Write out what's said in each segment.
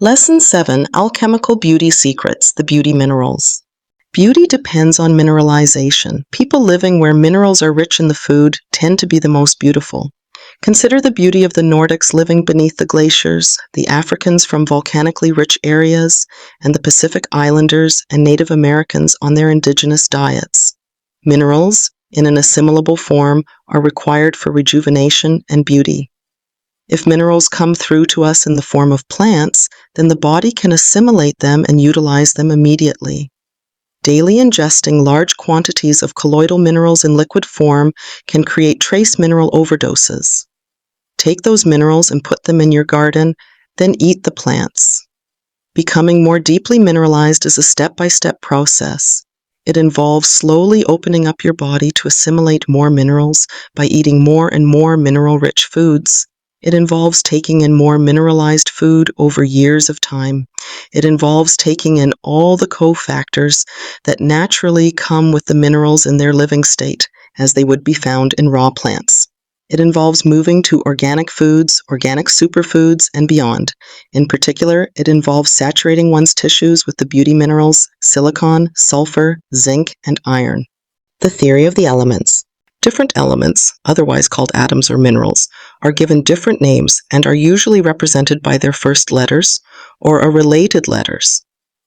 Lesson 7, Alchemical Beauty Secrets, the Beauty Minerals. Beauty depends on mineralization. People living where minerals are rich in the food tend to be the most beautiful. Consider the beauty of the Nordics living beneath the glaciers, the Africans from volcanically rich areas, and the Pacific Islanders and Native Americans on their indigenous diets. Minerals, in an assimilable form, are required for rejuvenation and beauty. If minerals come through to us in the form of plants, then the body can assimilate them and utilize them immediately. Daily ingesting large quantities of colloidal minerals in liquid form can create trace mineral overdoses. Take those minerals and put them in your garden, then eat the plants. Becoming more deeply mineralized is a step-by-step process. It involves slowly opening up your body to assimilate more minerals by eating more and more mineral-rich foods. It involves taking in more mineralized food over years of time. It involves taking in all the cofactors that naturally come with the minerals in their living state, as they would be found in raw plants. It involves moving to organic foods, organic superfoods, and beyond. In particular, it involves saturating one's tissues with the beauty minerals silicon, sulfur, zinc, and iron. The theory of the elements. Different elements, otherwise called atoms or minerals, are given different names and are usually represented by their first letters or a related letters.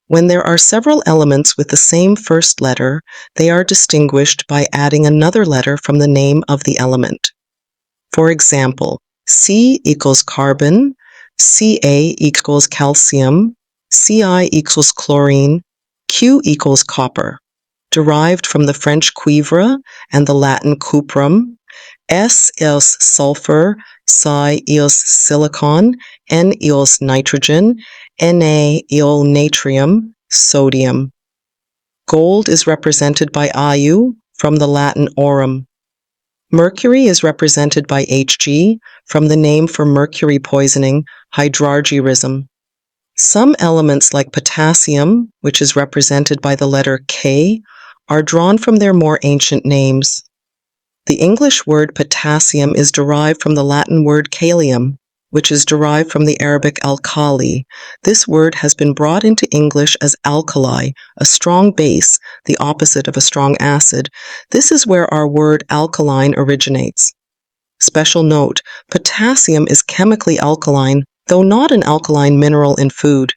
When there are several elements with the same first letter, they are distinguished by adding another letter from the name of the element. For example, C equals carbon, Ca equals calcium, Ci equals chlorine, Q equals copper. Derived from the French cuivre and the Latin cuprum. S is sulfur, Ci is silicon, N is nitrogen, Na is natrium, sodium. Gold is represented by Au from the Latin aurum. Mercury is represented by Hg from the name for mercury poisoning, hydrargyrism. Some elements like potassium, which is represented by the letter K, are drawn from their more ancient names. The English word potassium is derived from the Latin word kalium, which is derived from the Arabic alkali. This word has been brought into English as alkali, a strong base, the opposite of a strong acid. This is where our word alkaline originates. Special note, potassium is chemically alkaline, though not an alkaline mineral in food.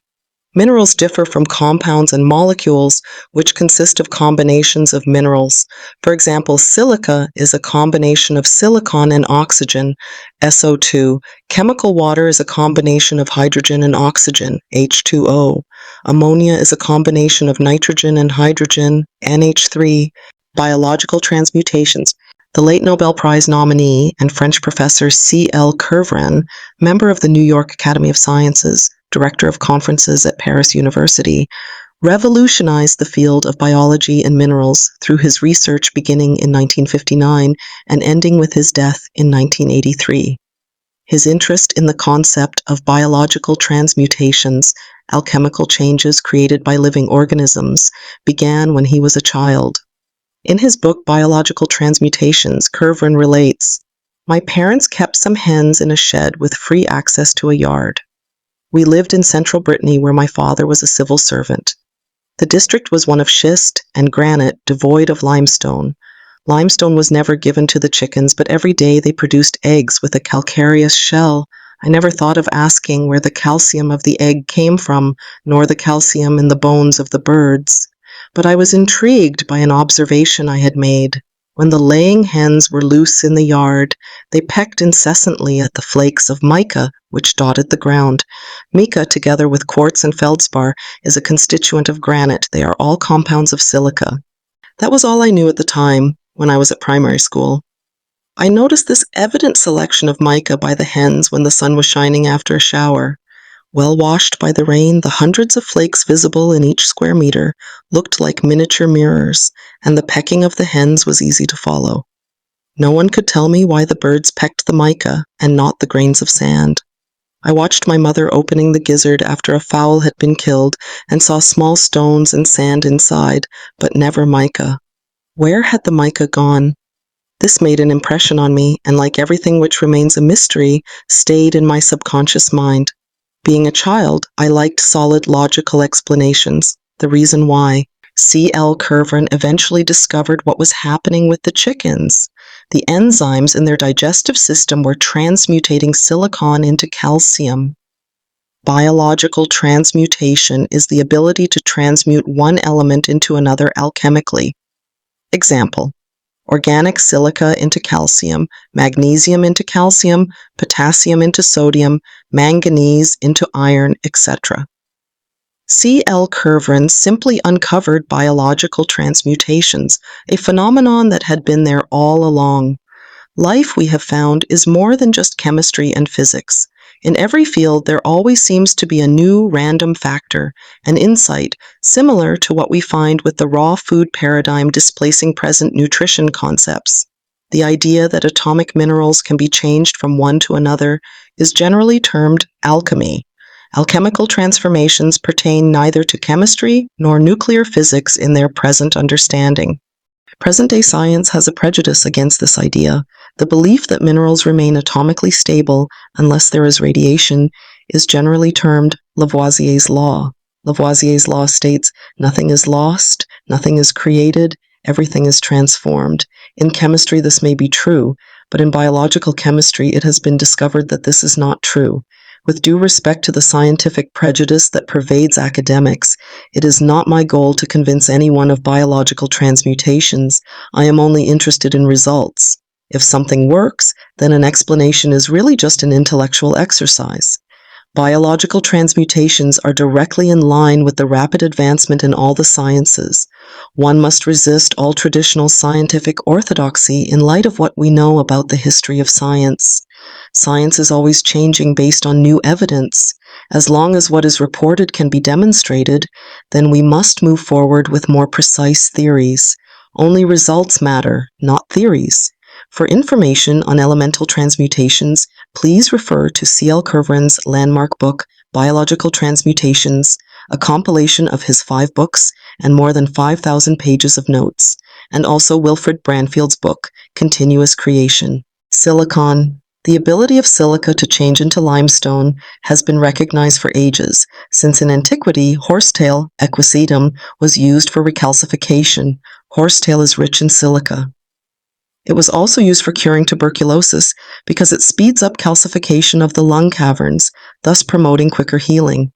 Minerals differ from compounds and molecules, which consist of combinations of minerals. For example, silica is a combination of silicon and oxygen, SO2. Chemical water is a combination of hydrogen and oxygen, H2O. Ammonia is a combination of nitrogen and hydrogen, NH3. Biological transmutations. The late Nobel Prize nominee and French professor C.L. Kervran, member of the New York Academy of Sciences, director of conferences at Paris University, revolutionized the field of biology and minerals through his research beginning in 1959 and ending with his death in 1983. His interest in the concept of biological transmutations, alchemical changes created by living organisms, began when he was a child. In his book Biological Transmutations, Kervran relates, "My parents kept some hens in a shed with free access to a yard. We lived in central Brittany where my father was a civil servant. The district was one of schist and granite devoid of limestone. Limestone was never given to the chickens, but every day they produced eggs with a calcareous shell. I never thought of asking where the calcium of the egg came from, nor the calcium in the bones of the birds. But I was intrigued by an observation I had made. When the laying hens were loose in the yard, they pecked incessantly at the flakes of mica which dotted the ground. Mica, together with quartz and feldspar, is a constituent of granite. They are all compounds of silica. That was all I knew at the time, when I was at primary school. I noticed this evident selection of mica by the hens when the sun was shining after a shower. Well washed by the rain, the hundreds of flakes visible in each square meter looked like miniature mirrors, and the pecking of the hens was easy to follow. No one could tell me why the birds pecked the mica and not the grains of sand. I watched my mother opening the gizzard after a fowl had been killed and saw small stones and sand inside, but never mica. Where had the mica gone? This made an impression on me, and like everything which remains a mystery, stayed in my subconscious mind. Being a child, I liked solid logical explanations. The reason why. C.L. Kervran eventually discovered what was happening with the chickens. The enzymes in their digestive system were transmutating silicon into calcium. Biological transmutation is the ability to transmute one element into another alchemically. Example: organic silica into calcium, magnesium into calcium, potassium into sodium, manganese into iron, etc. C.L. Kervran simply uncovered biological transmutations, a phenomenon that had been there all along. Life, we have found, is more than just chemistry and physics. In every field, there always seems to be a new random factor, an insight, similar to what we find with the raw food paradigm displacing present nutrition concepts. The idea that atomic minerals can be changed from one to another is generally termed alchemy. Alchemical transformations pertain neither to chemistry nor nuclear physics in their present understanding. Present-day science has a prejudice against this idea. The belief that minerals remain atomically stable unless there is radiation is generally termed Lavoisier's law. Lavoisier's law states, nothing is lost, nothing is created, everything is transformed. In chemistry, this may be true, but in biological chemistry, it has been discovered that this is not true. With due respect to the scientific prejudice that pervades academics, it is not my goal to convince anyone of biological transmutations. I am only interested in results. If something works, then an explanation is really just an intellectual exercise. Biological transmutations are directly in line with the rapid advancement in all the sciences. One must resist all traditional scientific orthodoxy in light of what we know about the history of science. Science is always changing based on new evidence. As long as what is reported can be demonstrated, then we must move forward with more precise theories. Only results matter, not theories. For information on elemental transmutations, please refer to C.L. Kervran's landmark book, Biological Transmutations, a compilation of his 5 books and more than 5,000 pages of notes, and also Wilfred Branfield's book, Continuous Creation. Silicon. The ability of silica to change into limestone has been recognized for ages, since in antiquity, horsetail, equisetum, was used for recalcification. Horsetail is rich in silica. It was also used for curing tuberculosis because it speeds up calcification of the lung caverns, thus promoting quicker healing.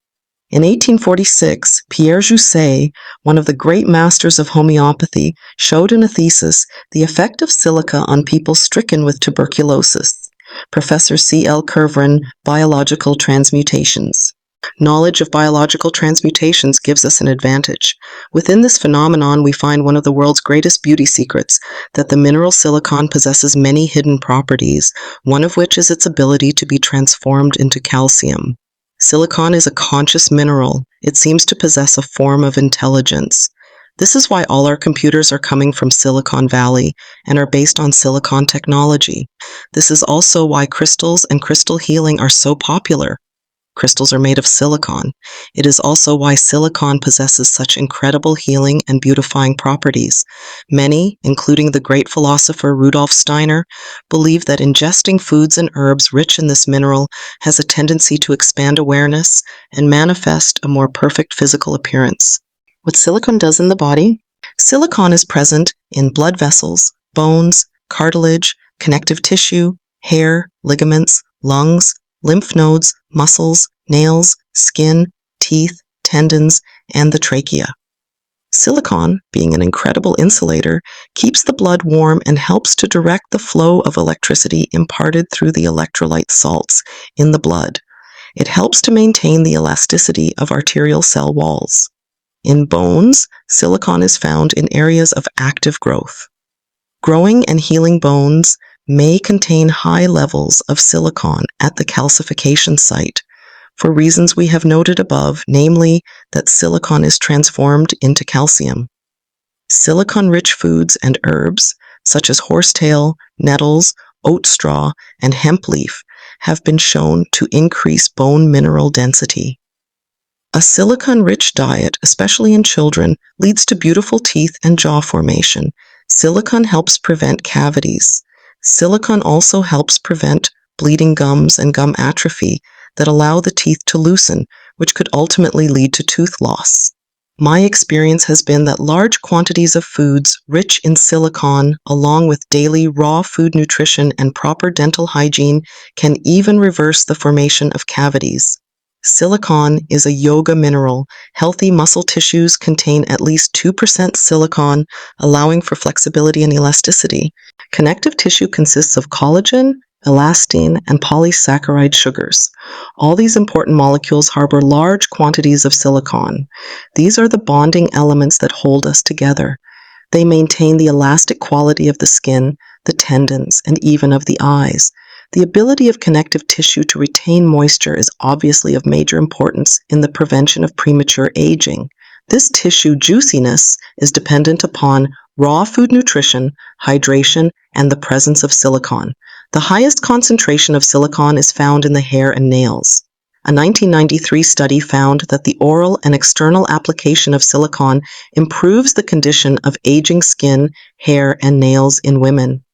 In 1846, Pierre Jousset, one of the great masters of homeopathy, showed in a thesis the effect of silica on people stricken with tuberculosis. Professor C.L. Kervran, Biological Transmutations. Knowledge of biological transmutations gives us an advantage. Within this phenomenon, we find one of the world's greatest beauty secrets, that the mineral silicon possesses many hidden properties, one of which is its ability to be transformed into calcium. Silicon is a conscious mineral. It seems to possess a form of intelligence. This is why all our computers are coming from Silicon Valley and are based on silicon technology. This is also why crystals and crystal healing are so popular. Crystals are made of silicon. It is also why silicon possesses such incredible healing and beautifying properties. Many, including the great philosopher Rudolf Steiner, believe that ingesting foods and herbs rich in this mineral has a tendency to expand awareness and manifest a more perfect physical appearance. What silicon does in the body? Silicon is present in blood vessels, bones, cartilage, connective tissue, hair, ligaments, lungs, lymph nodes, muscles, nails, skin, teeth, tendons, and the trachea. Silicon, being an incredible insulator, keeps the blood warm and helps to direct the flow of electricity imparted through the electrolyte salts in the blood. It helps to maintain the elasticity of arterial cell walls. In bones, silicon is found in areas of active growth. Growing and healing bones may contain high levels of silicon at the calcification site, for reasons we have noted above, namely that silicon is transformed into calcium. Silicon-rich foods and herbs, such as horsetail, nettles, oat straw, and hemp leaf, have been shown to increase bone mineral density. A silicon-rich diet, especially in children, leads to beautiful teeth and jaw formation. Silicon helps prevent cavities. Silicon also helps prevent bleeding gums and gum atrophy. that allow the teeth to loosen, which could ultimately lead to tooth loss. My experience has been that large quantities of foods rich in silicon, along with daily raw food nutrition and proper dental hygiene, can even reverse the formation of cavities. Silicon is a yoga mineral. Healthy muscle tissues contain at least 2% silicon, allowing for flexibility and elasticity. Connective tissue consists of collagen, elastin, and polysaccharide sugars. All these important molecules harbor large quantities of silicon. These are the bonding elements that hold us together. They maintain the elastic quality of the skin, the tendons, and even of the eyes. The ability of connective tissue to retain moisture is obviously of major importance in the prevention of premature aging. This tissue juiciness is dependent upon raw food nutrition, hydration, and the presence of silicon. The highest concentration of silicon is found in the hair and nails. A 1993 study found that the oral and external application of silicon improves the condition of aging skin, hair, and nails in women.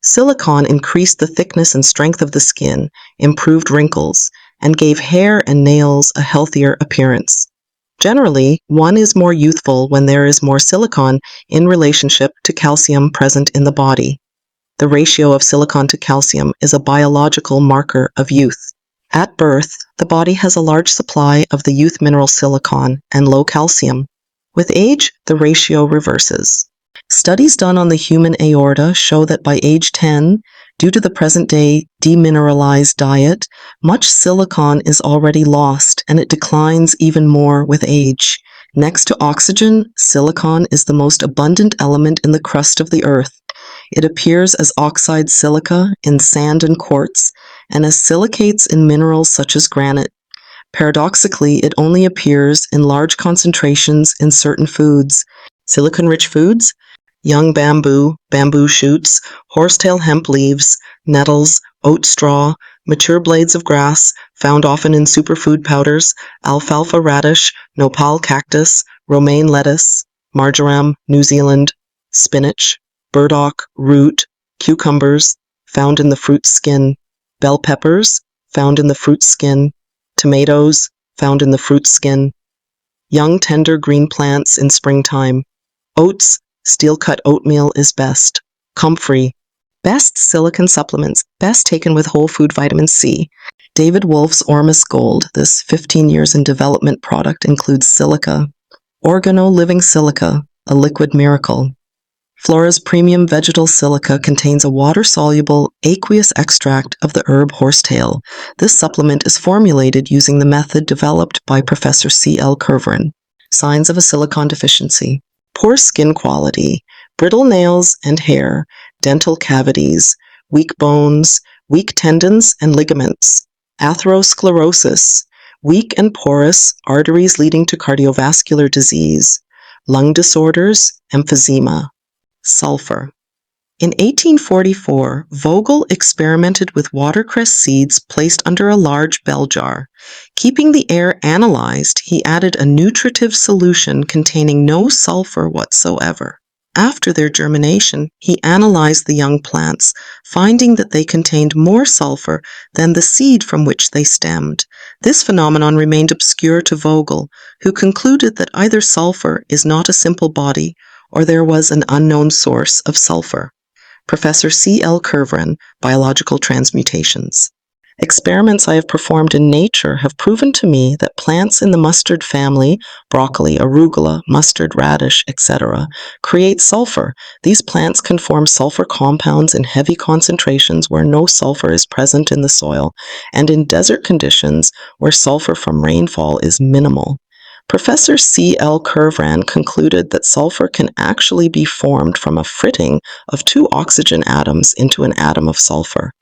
Silicon increased the thickness and strength of the skin, improved wrinkles, and gave hair and nails a healthier appearance. Generally, one is more youthful when there is more silicon in relationship to calcium present in the body. The ratio of silicon to calcium is a biological marker of youth. At birth, the body has a large supply of the youth mineral silicon and low calcium. With age, the ratio reverses. Studies done on the human aorta show that by age 10, due to the present-day demineralized diet, much silicon is already lost, and it declines even more with age. Next to oxygen, silicon is the most abundant element in the crust of the earth. It appears as oxide silica in sand and quartz, and as silicates in minerals such as granite. Paradoxically, it only appears in large concentrations in certain foods. Silicon-rich foods: young bamboo, bamboo shoots, horsetail hemp leaves, nettles, oat straw, mature blades of grass, found often in superfood powders, alfalfa radish, nopal cactus, romaine lettuce, marjoram, New Zealand, spinach, burdock, root, cucumbers, found in the fruit's skin, bell peppers, found in the fruit's skin, tomatoes, found in the fruit's skin, young tender green plants in springtime, oats, steel-cut oatmeal is best. Comfrey. Best silicon supplements, best taken with whole food vitamin C. David Wolfe's Ormus Gold, this 15 years in development product, includes silica. Organo Living Silica, a liquid miracle. Flora's premium vegetal silica contains a water-soluble aqueous extract of the herb horsetail. This supplement is formulated using the method developed by Professor C.L. Kervran. Signs of a silicon deficiency: poor skin quality, brittle nails and hair, dental cavities, weak bones, weak tendons and ligaments, atherosclerosis, weak and porous arteries leading to cardiovascular disease, lung disorders, emphysema. Sulfur. In 1844, Vogel experimented with watercress seeds placed under a large bell jar. Keeping the air analyzed, he added a nutritive solution containing no sulfur whatsoever. After their germination, he analyzed the young plants, finding that they contained more sulfur than the seed from which they stemmed. This phenomenon remained obscure to Vogel, who concluded that either sulfur is not a simple body, or there was an unknown source of sulfur. Professor C.L. Kervran, Biological Transmutations. Experiments I have performed in nature have proven to me that plants in the mustard family, broccoli, arugula, mustard, radish, etc., create sulfur. These plants can form sulfur compounds in heavy concentrations where no sulfur is present in the soil, and in desert conditions where sulfur from rainfall is minimal. Professor C.L. Kervran concluded that sulfur can actually be formed from a fritting of two oxygen atoms into an atom of sulfur.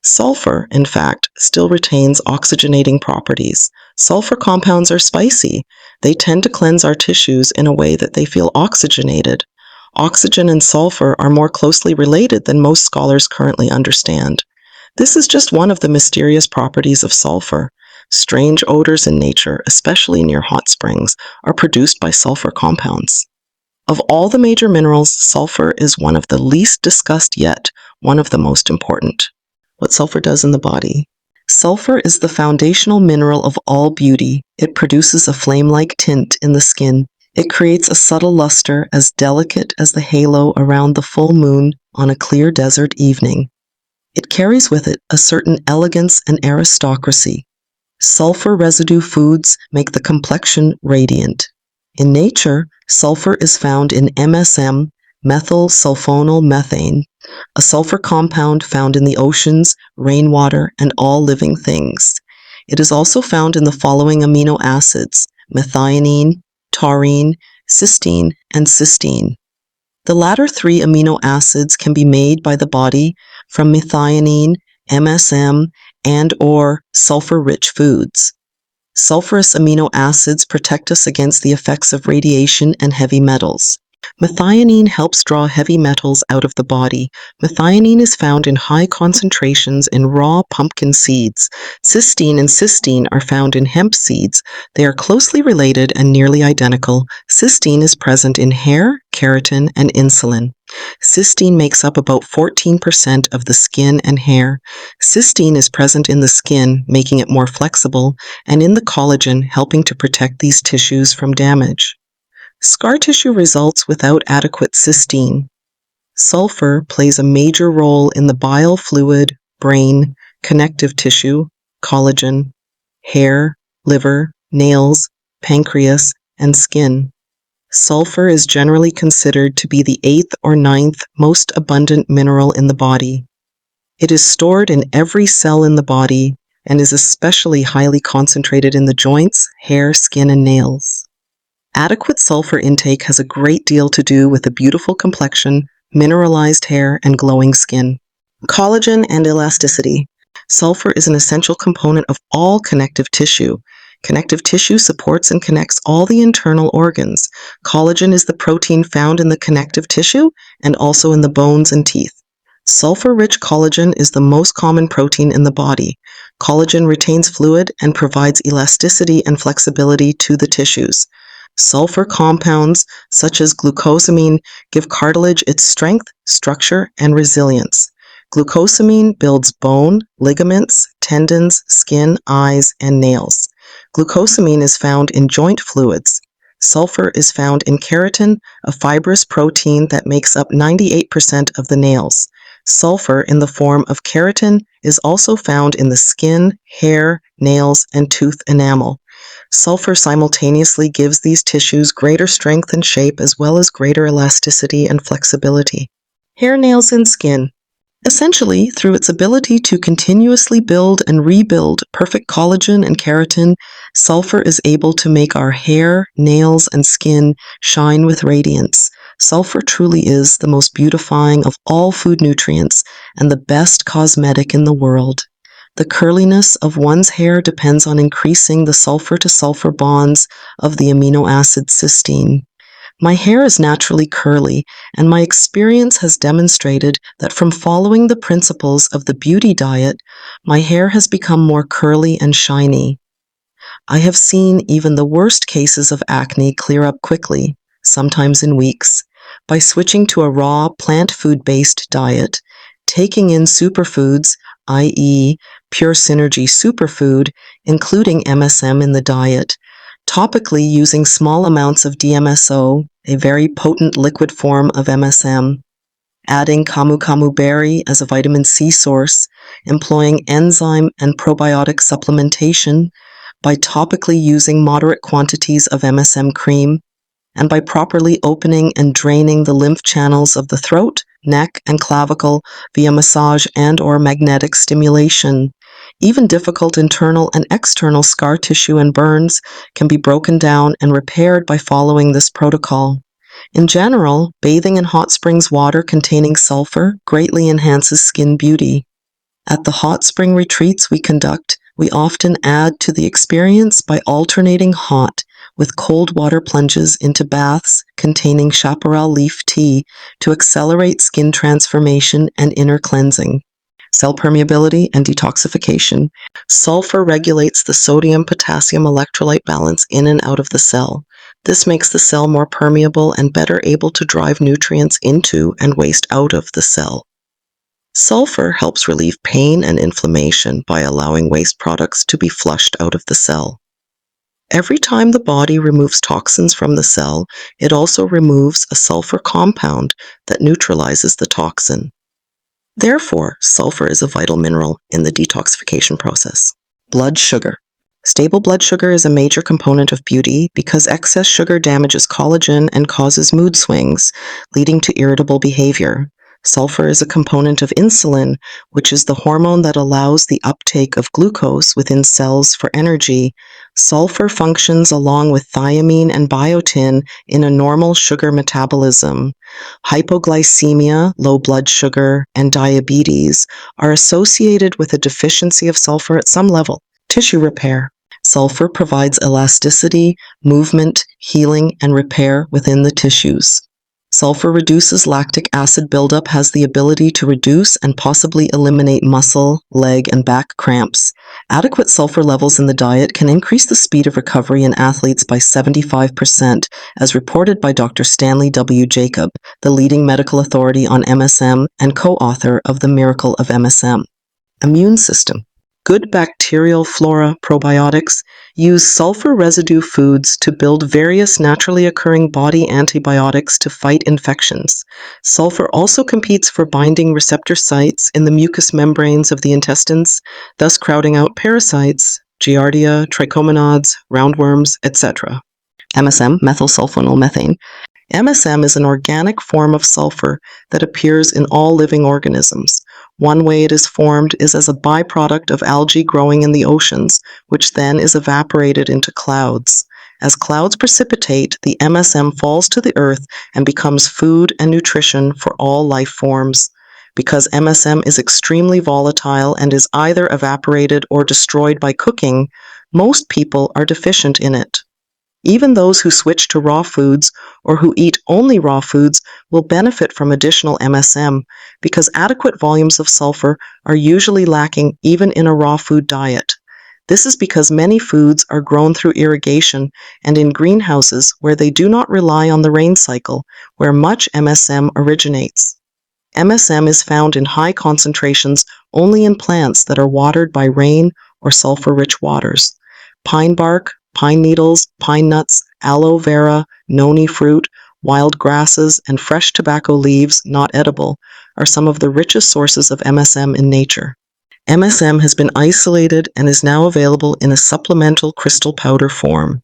Sulfur, in fact, still retains oxygenating properties. Sulfur compounds are spicy. They tend to cleanse our tissues in a way that they feel oxygenated. Oxygen and sulfur are more closely related than most scholars currently understand. This is just one of the mysterious properties of sulfur. Strange odors in nature, especially near hot springs, are produced by sulfur compounds. Of all the major minerals, sulfur is one of the least discussed yet one of the most important. What sulfur does in the body. Sulfur is the foundational mineral of all beauty. It produces a flame-like tint in the skin. It creates a subtle luster as delicate as the halo around the full moon on a clear desert evening. It carries with it a certain elegance and aristocracy. Sulfur residue foods make the complexion radiant. In nature, sulfur is found in MSM, methyl sulfonyl methane, a sulfur compound found in the oceans, rainwater, and all living things. It is also found in the following amino acids: methionine, taurine, cysteine, and cysteine. The latter three amino acids can be made by the body from methionine, MSM, and/or sulfur-rich foods. Sulfurous amino acids protect us against the effects of radiation and heavy metals. Methionine helps draw heavy metals out of the body. Methionine is found in high concentrations in raw pumpkin seeds. Cysteine and cysteine are found in hemp seeds. They are closely related and nearly identical. Cysteine is present in hair, keratin, and insulin. Cysteine makes up about 14% of the skin and hair. Cysteine is present in the skin, making it more flexible, and in the collagen, helping to protect these tissues from damage. Scar tissue results without adequate cysteine. Sulfur plays a major role in the bile fluid, brain, connective tissue, collagen, hair, liver, nails, pancreas, and skin. Sulfur is generally considered to be the 8th or 9th most abundant mineral in the body. It is stored in every cell in the body and is especially highly concentrated in the joints, hair, skin, and nails. Adequate sulfur intake has a great deal to do with a beautiful complexion, mineralized hair, and glowing skin. Collagen and elasticity. Sulfur is an essential component of all connective tissue. Connective tissue supports and connects all the internal organs. Collagen is the protein found in the connective tissue and also in the bones and teeth. Sulfur-rich collagen is the most common protein in the body. Collagen retains fluid and provides elasticity and flexibility to the tissues. Sulfur compounds, such as glucosamine, give cartilage its strength, structure, and resilience. Glucosamine builds bone, ligaments, tendons, skin, eyes, and nails. Glucosamine is found in joint fluids. Sulfur is found in keratin, a fibrous protein that makes up 98% of the nails. Sulfur in the form of keratin is also found in the skin, hair, nails, and tooth enamel. Sulfur simultaneously gives these tissues greater strength and shape as well as greater elasticity and flexibility. Hair, nails, and skin. Essentially, through its ability to continuously build and rebuild perfect collagen and keratin, sulfur is able to make our hair, nails, and skin shine with radiance. Sulfur truly is the most beautifying of all food nutrients and the best cosmetic in the world. The curliness of one's hair depends on increasing the sulfur-to-sulfur bonds of the amino acid cysteine. My hair is naturally curly, and my experience has demonstrated that from following the principles of the beauty diet, my hair has become more curly and shiny. I have seen even the worst cases of acne clear up quickly, sometimes in weeks, by switching to a raw, plant food-based diet, taking in superfoods, i.e., Pure Synergy superfood, including MSM in the diet, topically using small amounts of DMSO, a very potent liquid form of MSM, adding camu camu berry as a vitamin C source, employing enzyme and probiotic supplementation, by topically using moderate quantities of MSM cream, and by properly opening and draining the lymph channels of the throat, neck, and clavicle via massage and/or magnetic stimulation. Even difficult internal and external scar tissue and burns can be broken down and repaired by following this protocol. In general, bathing in hot springs water containing sulfur greatly enhances skin beauty. At the hot spring retreats we conduct, we often add to the experience by alternating hot with cold water plunges into baths containing chaparral leaf tea to accelerate skin transformation and inner cleansing. Cell permeability and detoxification. Sulfur regulates the sodium-potassium electrolyte balance in and out of the cell. This makes the cell more permeable and better able to drive nutrients into and waste out of the cell. Sulfur helps relieve pain and inflammation by allowing waste products to be flushed out of the cell. Every time the body removes toxins from the cell, it also removes a sulfur compound that neutralizes the toxin. Therefore, sulfur is a vital mineral in the detoxification process. Blood sugar. Stable blood sugar is a major component of beauty because excess sugar damages collagen and causes mood swings, leading to irritable behavior. Sulfur is a component of insulin, which is the hormone that allows the uptake of glucose within cells for energy. Sulfur functions along with thiamine and biotin in a normal sugar metabolism. Hypoglycemia, low blood sugar, and diabetes are associated with a deficiency of sulfur at some level. Tissue repair. Sulfur provides elasticity, movement, healing, and repair within the tissues. Sulfur reduces lactic acid buildup, has the ability to reduce and possibly eliminate muscle, leg, and back cramps. Adequate sulfur levels in the diet can increase the speed of recovery in athletes by 75%, as reported by Dr. Stanley W. Jacob, the leading medical authority on MSM and co-author of The Miracle of MSM. Immune system. Good bacterial flora probiotics use sulfur residue foods to build various naturally occurring body antibiotics to fight infections. Sulfur also competes for binding receptor sites in the mucous membranes of the intestines, thus crowding out parasites, Giardia, trichomonads, roundworms, etc. MSM, methylsulfonylmethane. MSM is an organic form of sulfur that appears in all living organisms. One way it is formed is as a byproduct of algae growing in the oceans, which then is evaporated into clouds. As clouds precipitate, the MSM falls to the earth and becomes food and nutrition for all life forms. Because MSM is extremely volatile and is either evaporated or destroyed by cooking, most people are deficient in it. Even those who switch to raw foods or who eat only raw foods will benefit from additional MSM because adequate volumes of sulfur are usually lacking even in a raw food diet. This is because many foods are grown through irrigation and in greenhouses where they do not rely on the rain cycle, where much MSM originates. MSM is found in high concentrations only in plants that are watered by rain or sulfur-rich waters. Pine bark, pine needles, pine nuts, aloe vera, noni fruit, wild grasses, and fresh tobacco leaves, not edible, are some of the richest sources of MSM in nature. MSM has been isolated and is now available in a supplemental crystal powder form.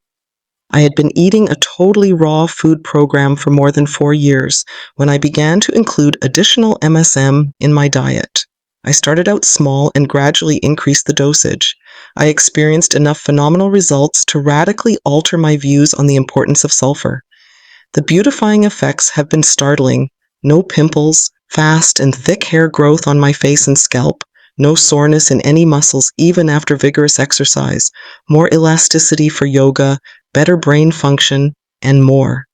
I had been eating a totally raw food program for more than 4 years when I began to include additional MSM in my diet. I started out small and gradually increased the dosage. I experienced enough phenomenal results to radically alter my views on the importance of sulfur. The beautifying effects have been startling. No pimples, fast and thick hair growth on my face and scalp, no soreness in any muscles even after vigorous exercise, more elasticity for yoga, better brain function, and more.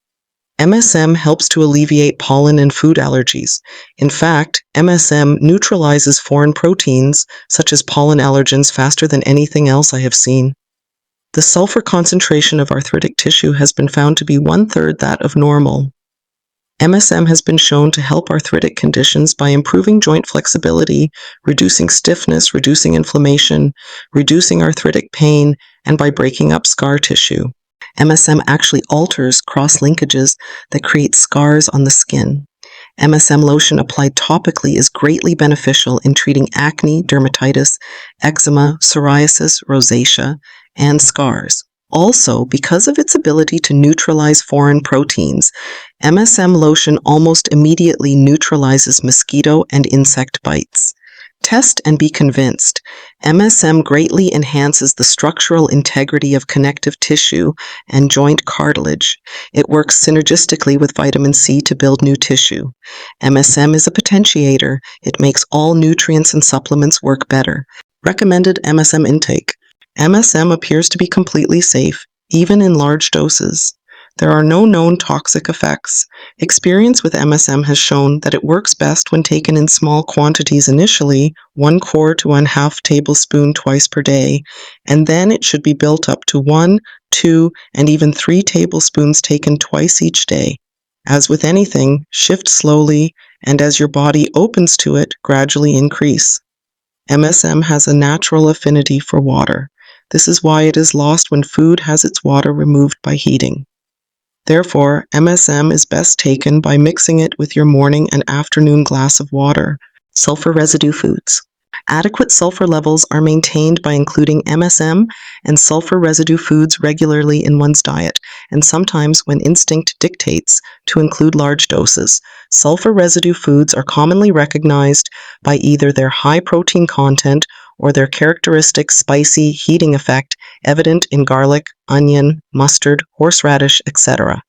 MSM helps to alleviate pollen and food allergies. In fact, MSM neutralizes foreign proteins, such as pollen allergens, faster than anything else I have seen. The sulfur concentration of arthritic tissue has been found to be 1/3 that of normal. MSM has been shown to help arthritic conditions by improving joint flexibility, reducing stiffness, reducing inflammation, reducing arthritic pain, and by breaking up scar tissue. MSM actually alters cross-linkages that create scars on the skin. MSM lotion applied topically is greatly beneficial in treating acne, dermatitis, eczema, psoriasis, rosacea, and scars. Also, because of its ability to neutralize foreign proteins, MSM lotion almost immediately neutralizes mosquito and insect bites. Test and be convinced. MSM greatly enhances the structural integrity of connective tissue and joint cartilage. It works synergistically with vitamin C to build new tissue. MSM is a potentiator. It makes all nutrients and supplements work better. Recommended MSM intake. MSM appears to be completely safe, even in large doses. There are no known toxic effects. Experience with MSM has shown that it works best when taken in small quantities initially, 1/4 to 1/2 tablespoon twice per day, and then it should be built up to 1, 2, and even 3 tablespoons taken twice each day. As with anything, shift slowly and as your body opens to it, gradually increase. MSM has a natural affinity for water. This is why it is lost when food has its water removed by heating. Therefore, MSM is best taken by mixing it with your morning and afternoon glass of water. Sulfur residue foods. Adequate sulfur levels are maintained by including MSM and sulfur residue foods regularly in one's diet, and sometimes, when instinct dictates, to include large doses. Sulfur residue foods are commonly recognized by either their high protein content or their characteristic spicy heating effect evident in garlic, onion, mustard, horseradish, etc.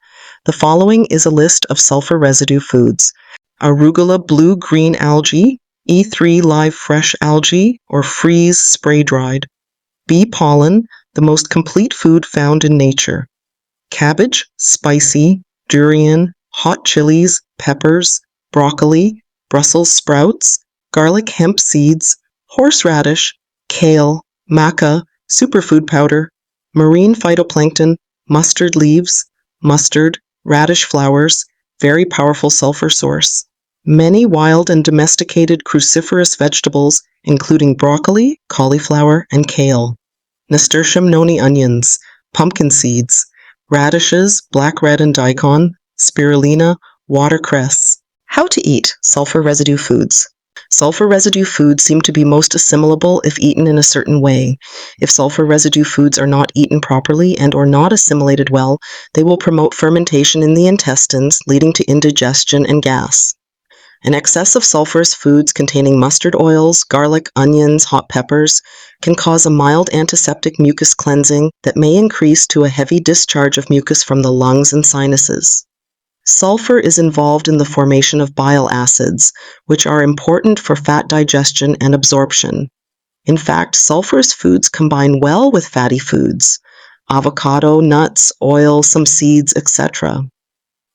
The following is a list of sulfur residue foods: arugula blue-green algae, E3 live fresh algae, or freeze spray-dried; bee pollen, the most complete food found in nature; cabbage, spicy; durian, hot chilies, peppers; broccoli, Brussels sprouts; garlic hemp seeds; horseradish, kale, maca, superfood powder; marine phytoplankton, mustard leaves, mustard, radish flowers, very powerful sulfur source. Many wild and domesticated cruciferous vegetables, including broccoli, cauliflower, and kale; nasturtium noni onions, pumpkin seeds, radishes, black, red, and daikon, spirulina, watercress. How to eat sulfur residue foods. Sulfur residue foods seem to be most assimilable if eaten in a certain way. If sulfur residue foods are not eaten properly and or not assimilated well, they will promote fermentation in the intestines, leading to indigestion and gas. An excess of sulfurous foods containing mustard oils, garlic, onions, hot peppers can cause a mild antiseptic mucus cleansing that may increase to a heavy discharge of mucus from the lungs and sinuses. Sulfur is involved in the formation of bile acids, which are important for fat digestion and absorption. In fact, sulfurous foods combine well with fatty foods: avocado, nuts, oil, some seeds, etc.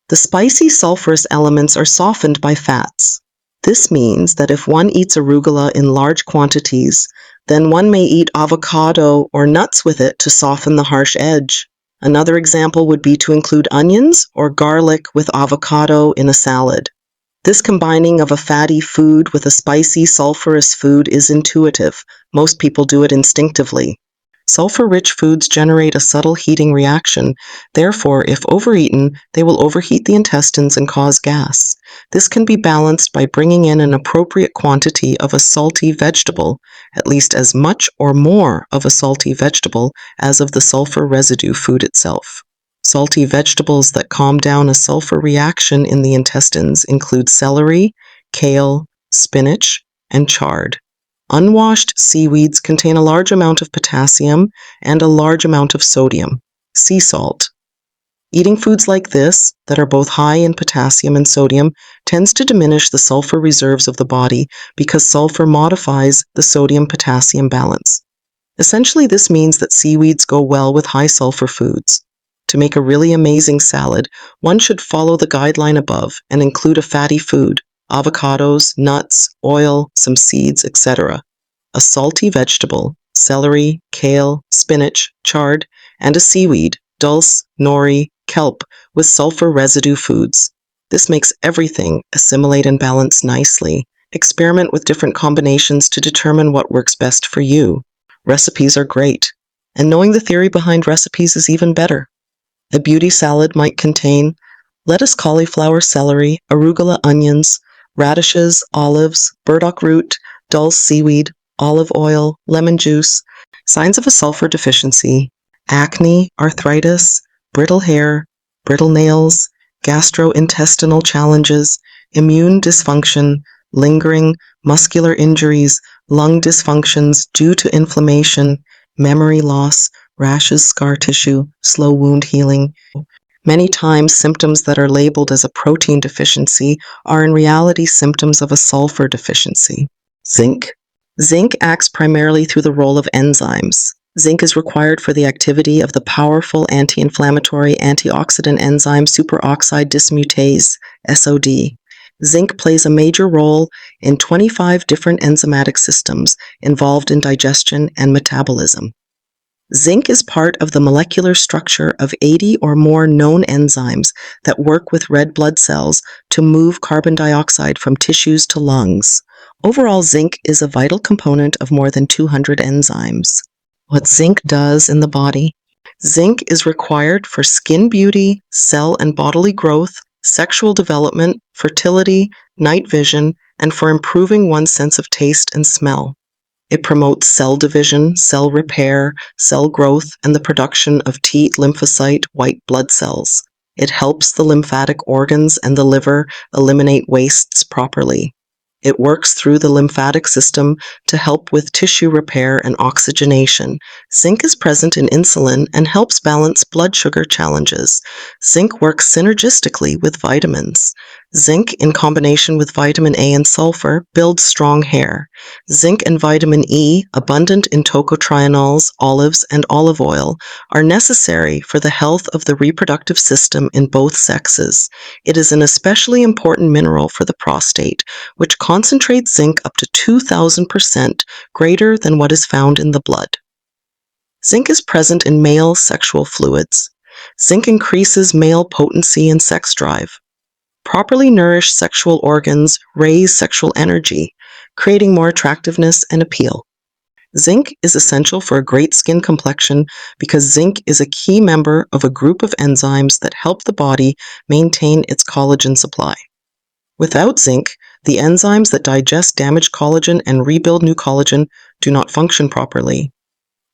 The spicy sulfurous elements are softened by fats. This means that if one eats arugula in large quantities, then one may eat avocado or nuts with it to soften the harsh edge. Another example would be to include onions or garlic with avocado in a salad. This combining of a fatty food with a spicy sulfurous food is intuitive. Most people do it instinctively. Sulfur-rich foods generate a subtle heating reaction. Therefore, if overeaten, they will overheat the intestines and cause gas. This can be balanced by bringing in an appropriate quantity of a salty vegetable, at least as much or more of a salty vegetable as of the sulfur residue food itself. Salty vegetables that calm down a sulfur reaction in the intestines include celery, kale, spinach, and chard. Unwashed seaweeds contain a large amount of potassium and a large amount of sodium, sea salt. Eating foods like this, that are both high in potassium and sodium, tends to diminish the sulfur reserves of the body because sulfur modifies the sodium-potassium balance. Essentially, this means that seaweeds go well with high sulfur foods. To make a really amazing salad, one should follow the guideline above and include a fatty food: avocados, nuts, oil, some seeds, etc. A salty vegetable, celery, kale, spinach, chard, and a seaweed, dulse, nori, kelp, with sulfur residue foods. This makes everything assimilate and balance nicely. Experiment with different combinations to determine what works best for you. Recipes are great, and knowing the theory behind recipes is even better. A beauty salad might contain lettuce, cauliflower, celery, arugula, onions, radishes, olives, burdock root, dulse, seaweed, olive oil, lemon juice. Signs of a sulfur deficiency: acne, arthritis, brittle hair, brittle nails, gastrointestinal challenges, immune dysfunction, lingering muscular injuries, lung dysfunctions due to inflammation, memory loss, rashes, scar tissue, slow wound healing. Many times, symptoms that are labeled as a protein deficiency are in reality symptoms of a sulfur deficiency. Zinc. Zinc acts primarily through the role of enzymes. Zinc is required for the activity of the powerful anti-inflammatory antioxidant enzyme superoxide dismutase, SOD. Zinc plays a major role in 25 different enzymatic systems involved in digestion and metabolism. Zinc is part of the molecular structure of 80 or more known enzymes that work with red blood cells to move carbon dioxide from tissues to lungs. Overall, zinc is a vital component of more than 200 enzymes. What zinc does in the body. Zinc is required for skin beauty, cell and bodily growth, sexual development, fertility, night vision, and for improving one's sense of taste and smell. It promotes cell division, cell repair, cell growth, and the production of T lymphocyte white blood cells. It helps the lymphatic organs and the liver eliminate wastes properly. It works through the lymphatic system to help with tissue repair and oxygenation. Zinc is present in insulin and helps balance blood sugar challenges. Zinc works synergistically with vitamins. Zinc, in combination with vitamin A and sulfur, builds strong hair. Zinc and vitamin E, abundant in tocotrienols, olives, and olive oil, are necessary for the health of the reproductive system in both sexes. It is an especially important mineral for the prostate, which concentrates zinc up to 2,000% greater than what is found in the blood. Zinc is present in male sexual fluids. Zinc increases male potency and sex drive. Properly nourished sexual organs raise sexual energy, creating more attractiveness and appeal. Zinc is essential for a great skin complexion because zinc is a key member of a group of enzymes that help the body maintain its collagen supply. Without zinc, the enzymes that digest damaged collagen and rebuild new collagen do not function properly.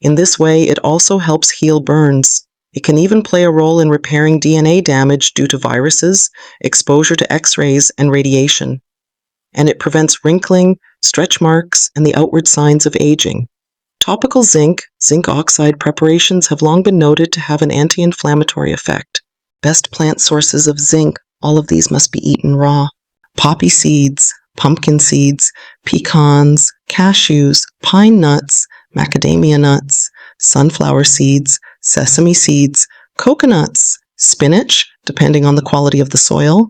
In this way, it also helps heal burns. It can even play a role in repairing DNA damage due to viruses, exposure to X-rays, and radiation. And it prevents wrinkling, stretch marks, and the outward signs of aging. Topical zinc oxide preparations have long been noted to have an anti-inflammatory effect. Best plant sources of zinc, all of these must be eaten raw. Poppy seeds, pumpkin seeds, pecans, cashews, pine nuts, macadamia nuts, sunflower seeds, sesame seeds, coconuts, spinach, depending on the quality of the soil,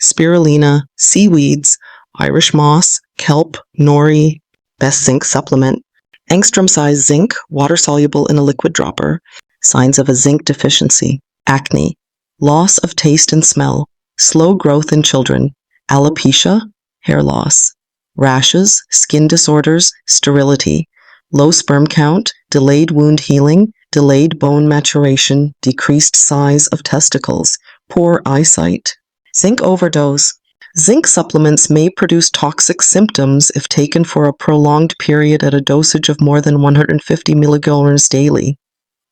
spirulina, seaweeds, Irish moss, kelp, nori. Best zinc supplement. Angstrom-size zinc, water-soluble in a liquid dropper. Signs of a zinc deficiency. Acne. Loss of taste and smell. Slow growth in children. Alopecia, hair loss. Rashes, skin disorders, sterility. Low sperm count, delayed wound healing, delayed bone maturation, decreased size of testicles, poor eyesight. Zinc overdose. Zinc supplements may produce toxic symptoms if taken for a prolonged period at a dosage of more than 150 milligallons daily.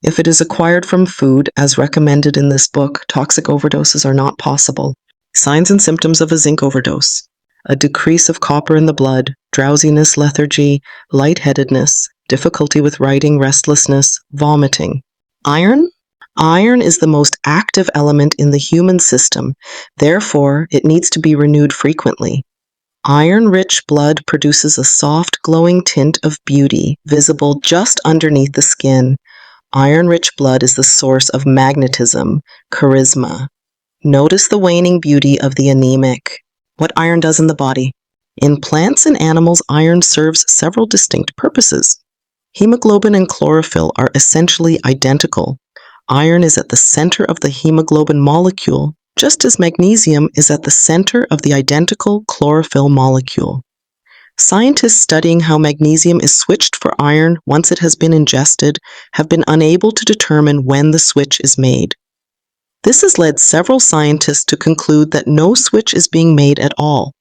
If it is acquired from food, as recommended in this book, toxic overdoses are not possible. Signs and symptoms of a zinc overdose. A decrease of copper in the blood, drowsiness, lethargy, lightheadedness, difficulty with writing, restlessness, vomiting. Iron? Iron is the most active element in the human system, therefore it needs to be renewed frequently. Iron-rich blood produces a soft, glowing tint of beauty, visible just underneath the skin. Iron-rich blood is the source of magnetism, charisma. Notice the waning beauty of the anemic. What iron does in the body. In plants and animals, iron serves several distinct purposes. Hemoglobin and chlorophyll are essentially identical. Iron is at the center of the hemoglobin molecule, just as magnesium is at the center of the identical chlorophyll molecule. Scientists studying how magnesium is switched for iron once it has been ingested have been unable to determine when the switch is made. This has led several scientists to conclude that no switch is being made at all.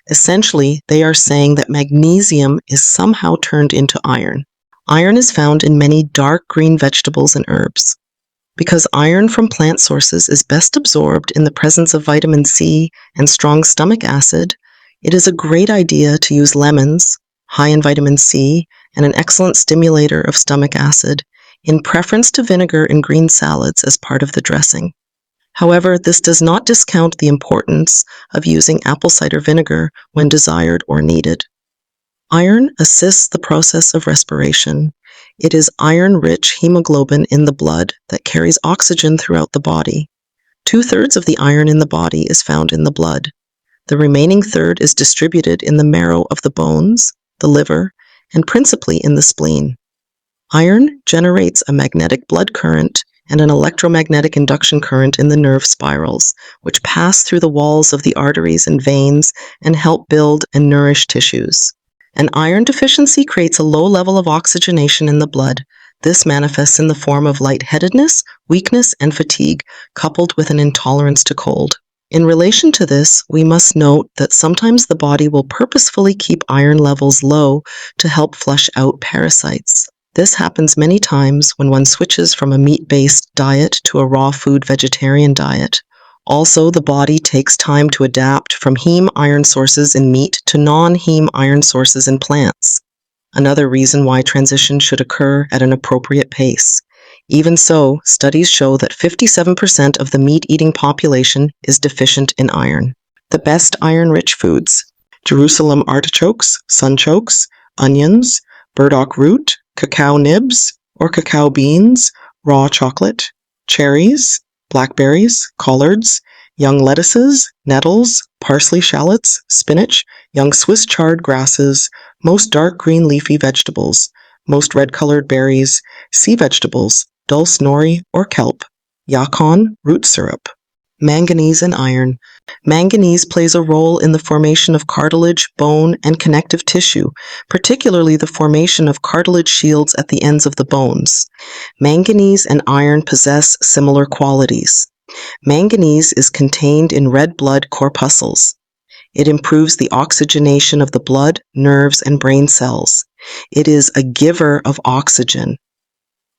Essentially, they are saying that magnesium is somehow turned into iron. Iron is found in many dark green vegetables and herbs. Because iron from plant sources is best absorbed in the presence of vitamin C and strong stomach acid, it is a great idea to use lemons, high in vitamin C and an excellent stimulator of stomach acid, in preference to vinegar in green salads as part of the dressing. However, this does not discount the importance of using apple cider vinegar when desired or needed. Iron assists the process of respiration. It is iron-rich hemoglobin in the blood that carries oxygen throughout the body. 2/3 of the iron in the body is found in the blood. The remaining third is distributed in the marrow of the bones, the liver, and principally in the spleen. Iron generates a magnetic blood current and an electromagnetic induction current in the nerve spirals, which pass through the walls of the arteries and veins and help build and nourish tissues. An iron deficiency creates a low level of oxygenation in the blood. This manifests in the form of lightheadedness, weakness, and fatigue, coupled with an intolerance to cold. In relation to this, we must note that sometimes the body will purposefully keep iron levels low to help flush out parasites. This happens many times when one switches from a meat-based diet to a raw food vegetarian diet. Also, the body takes time to adapt from heme iron sources in meat to non-heme iron sources in plants. Another reason why transition should occur at an appropriate pace. Even so, studies show that 57% of the meat-eating population is deficient in iron. The best iron-rich foods: Jerusalem artichokes, sunchokes, onions, burdock root, cacao nibs or cacao beans, raw chocolate, cherries, blackberries, collards, young lettuces, nettles, parsley shallots, spinach, young Swiss chard grasses, most dark green leafy vegetables, most red-colored berries, sea vegetables, dulse nori or kelp, yacon, root syrup. Manganese and iron. Manganese plays a role in the formation of cartilage, bone, and connective tissue, particularly the formation of cartilage shields at the ends of the bones. Manganese and iron possess similar qualities. Manganese is contained in red blood corpuscles. It improves the oxygenation of the blood, nerves, and brain cells. It is a giver of oxygen.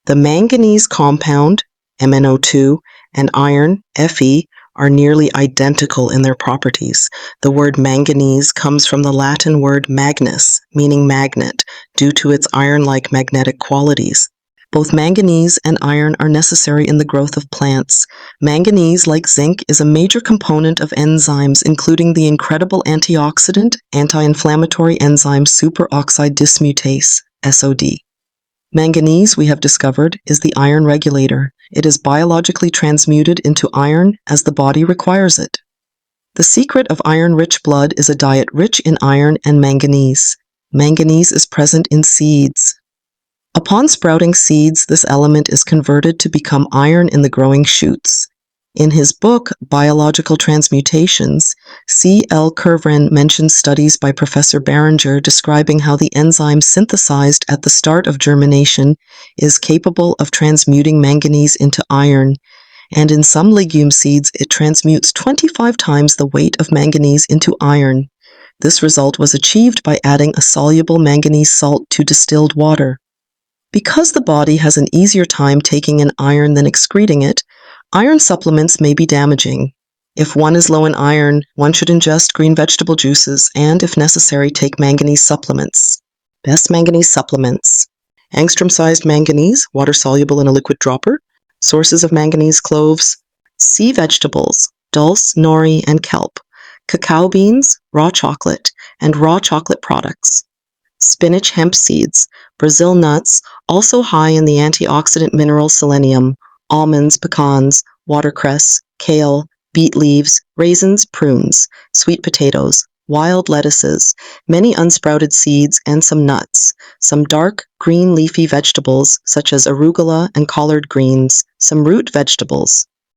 The manganese compound, MnO2, and iron, Fe, are nearly identical in their properties. The word manganese comes from the Latin word magnus, meaning magnet, due to its iron-like magnetic qualities. Both manganese and iron are necessary in the growth of plants. Manganese, like zinc, is a major component of enzymes, including the incredible antioxidant, anti-inflammatory enzyme superoxide dismutase, SOD. Manganese, we have discovered, is the iron regulator. It is biologically transmuted into iron as the body requires it. The secret of iron-rich blood is a diet rich in iron and manganese. Manganese is present in seeds. Upon sprouting seeds, this element is converted to become iron in the growing shoots. In his book, Biological Transmutations, C. L. Kervran mentions studies by Professor Barringer describing how the enzyme synthesized at the start of germination is capable of transmuting manganese into iron, and in some legume seeds it transmutes 25 times the weight of manganese into iron. This result was achieved by adding a soluble manganese salt to distilled water. Because the body has an easier time taking in iron than excreting it, iron supplements may be damaging. If one is low in iron, one should ingest green vegetable juices and, if necessary, take manganese supplements. Best manganese supplements: angstrom-sized manganese, water-soluble in a liquid dropper. Sources of manganese: cloves, sea vegetables, dulse, nori, and kelp, cacao beans, raw chocolate, and raw chocolate products. Spinach hemp seeds, Brazil nuts, also high in the antioxidant mineral selenium, almonds, pecans, watercress, kale, beet leaves, raisins, prunes, sweet potatoes, wild lettuces, many unsprouted seeds, and some nuts, some dark green leafy vegetables such as arugula and collard greens, some root vegetables,